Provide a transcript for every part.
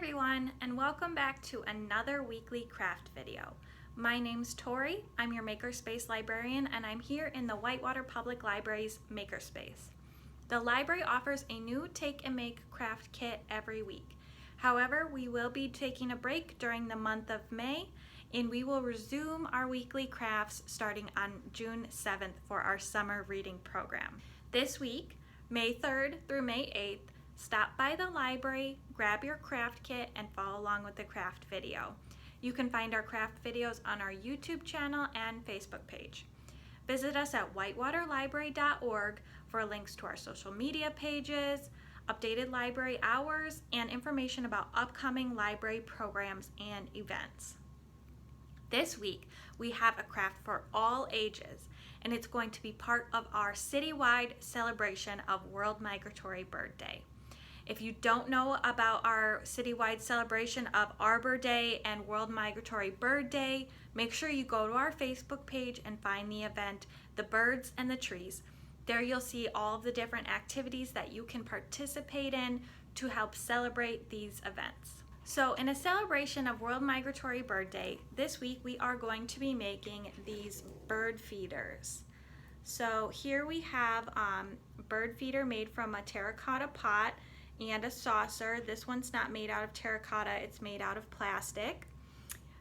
everyone, and welcome back to another weekly craft video. My name's Tori, I'm your Makerspace librarian, and I'm here in the Whitewater Public Library's Makerspace. The library offers a new take and make craft kit every week. However, we will be taking a break during the month of May, and we will resume our weekly crafts starting on June 7th for our summer reading program. This week, May 3rd through May 8th, stop by the library, grab your craft kit, and follow along with the craft video. You can find our craft videos on our YouTube channel and Facebook page. Visit us at whitewaterlibrary.org for links to our social media pages, updated library hours, and information about upcoming library programs and events. This week, we have a craft for all ages, and it's going to be part of our citywide celebration of World Migratory Bird Day. If you don't know about our citywide celebration of Arbor Day and World Migratory Bird Day, make sure you go to our Facebook page and find the event, The Birds and the Trees. There you'll see all of the different activities that you can participate in to help celebrate these events. So in a celebration of World Migratory Bird Day, this week we are going to be making these bird feeders. So here we have bird feeder made from a terracotta pot and a saucer. This one's not made out of terracotta, it's made out of plastic.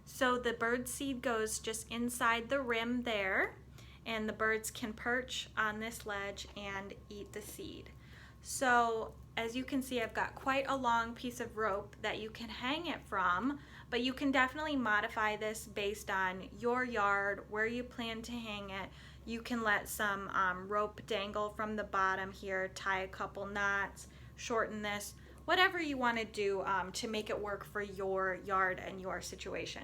So the bird seed goes just inside the rim there, and the birds can perch on this ledge and eat the seed. So as you can see, I've got quite a long piece of rope that you can hang it from, but you can definitely modify this based on your yard, where you plan to hang it. You can let some rope dangle from the bottom here, tie a couple knots, shorten this, whatever you want to do to make it work for your yard and your situation.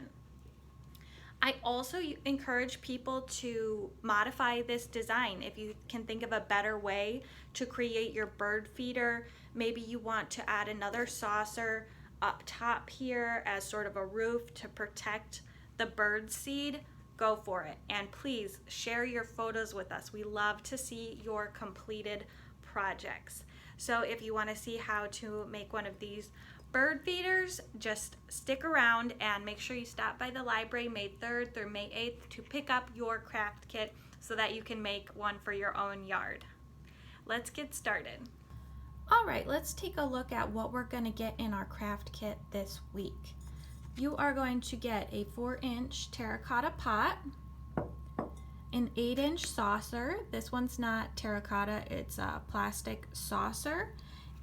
I also encourage people to modify this design. If you can think of a better way to create your bird feeder, maybe you want to add another saucer up top here as sort of a roof to protect the bird seed, go for it. And please share your photos with us. We love to see your completed projects. So if you want to see how to make one of these bird feeders, just stick around and make sure you stop by the library May 3rd through May 8th to pick up your craft kit so that you can make one for your own yard. Let's get started. All right, let's take a look at what we're going to get in our craft kit this week. You are going to get a 4-inch terracotta pot, an 8-inch saucer. This one's not terracotta, it's a plastic saucer.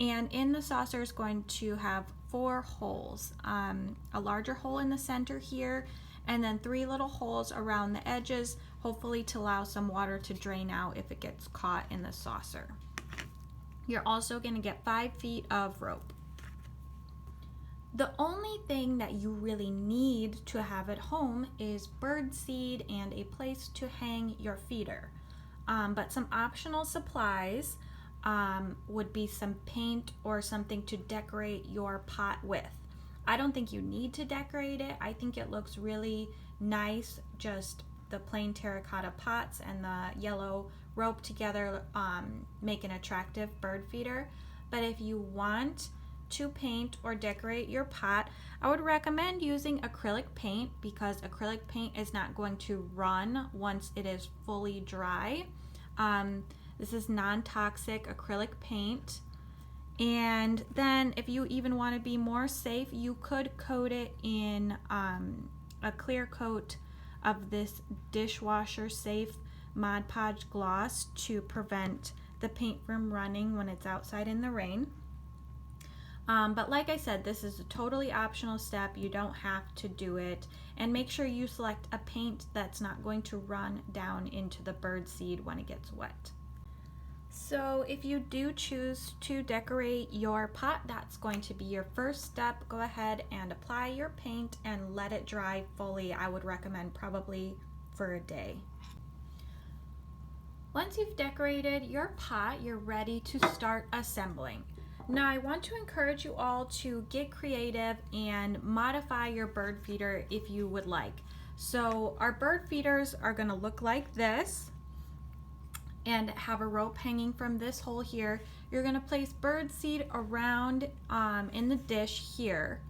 And in the saucer is going to have 4 holes, a larger hole in the center here, and then 3 little holes around the edges, hopefully to allow some water to drain out if it gets caught in the saucer. You're also going to get 5 feet of rope. The only thing that you really need to have at home is bird seed and a place to hang your feeder. But some optional supplies would be some paint or something to decorate your pot with. I don't think you need to decorate it. I think it looks really nice, just the plain terracotta pots and the yellow rope together make an attractive bird feeder. But if you want to paint or decorate your pot, I would recommend using acrylic paint because acrylic paint is not going to run once it is fully dry. This is non-toxic acrylic paint. And then if you even want to be more safe, you could coat it in a clear coat of this dishwasher safe Mod Podge gloss to prevent the paint from running when it's outside in the rain. But like I said, this is a totally optional step. You don't have to do it. And make sure you select a paint that's not going to run down into the bird seed when it gets wet. So if you do choose to decorate your pot, that's going to be your first step. Go ahead and apply your paint and let it dry fully. I would recommend probably for a day. Once you've decorated your pot, you're ready to start assembling. Now I want to encourage you all to get creative and modify your bird feeder if you would like. So our bird feeders are going to look like this and have a rope hanging from this hole here. You're going to place bird seed around in the dish here.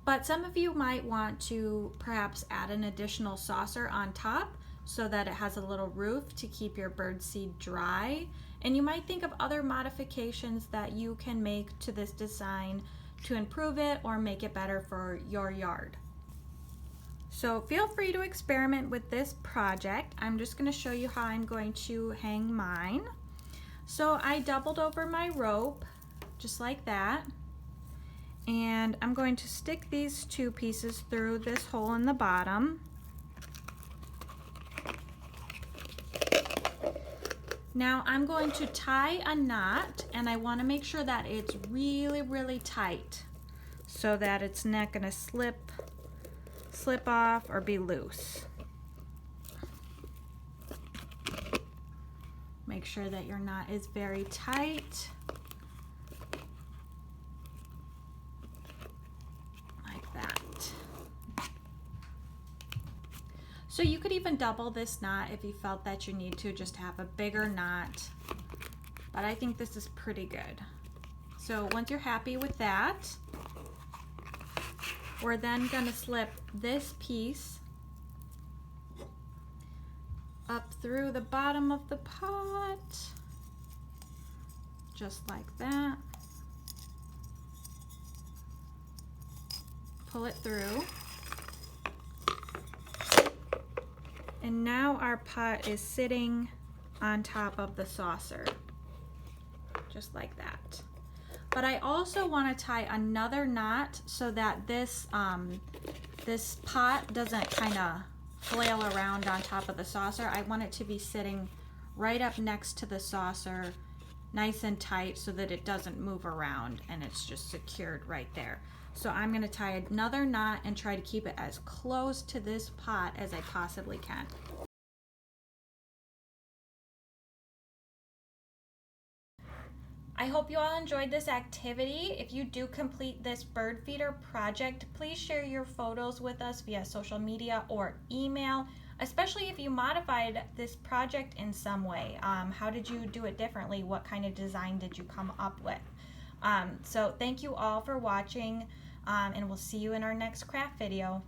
But some of you might want to perhaps add an additional saucer on top so that it has a little roof to keep your birdseed dry. And you might think of other modifications that you can make to this design to improve it or make it better for your yard. So feel free to experiment with this project. I'm just going to show you how I'm going to hang mine. So I doubled over my rope just like that. And I'm going to stick these two pieces through this hole in the bottom. Now I'm going to tie a knot, and I want to make sure that it's really, really tight so that it's not going to slip off or be loose. Make sure that your knot is very tight. Like that. So you could even double this knot if you felt that you need to just have a bigger knot. But I think this is pretty good. So once you're happy with that, we're then going to slip this piece up through the bottom of the pot, just like that. Pull it through. And now our pot is sitting on top of the saucer, just like that. But I also want to tie another knot so that this pot doesn't kind of flail around on top of the saucer. I want it to be sitting right up next to the saucer, nice and tight, so that it doesn't move around and it's just secured right there. So I'm going to tie another knot and try to keep it as close to this pot as I possibly can. I hope you all enjoyed this activity. If you do complete this bird feeder project, please share your photos with us via social media or email, especially if you modified this project in some way. How did you do it differently? What kind of design did you come up with? So thank you all for watching, and we'll see you in our next craft video.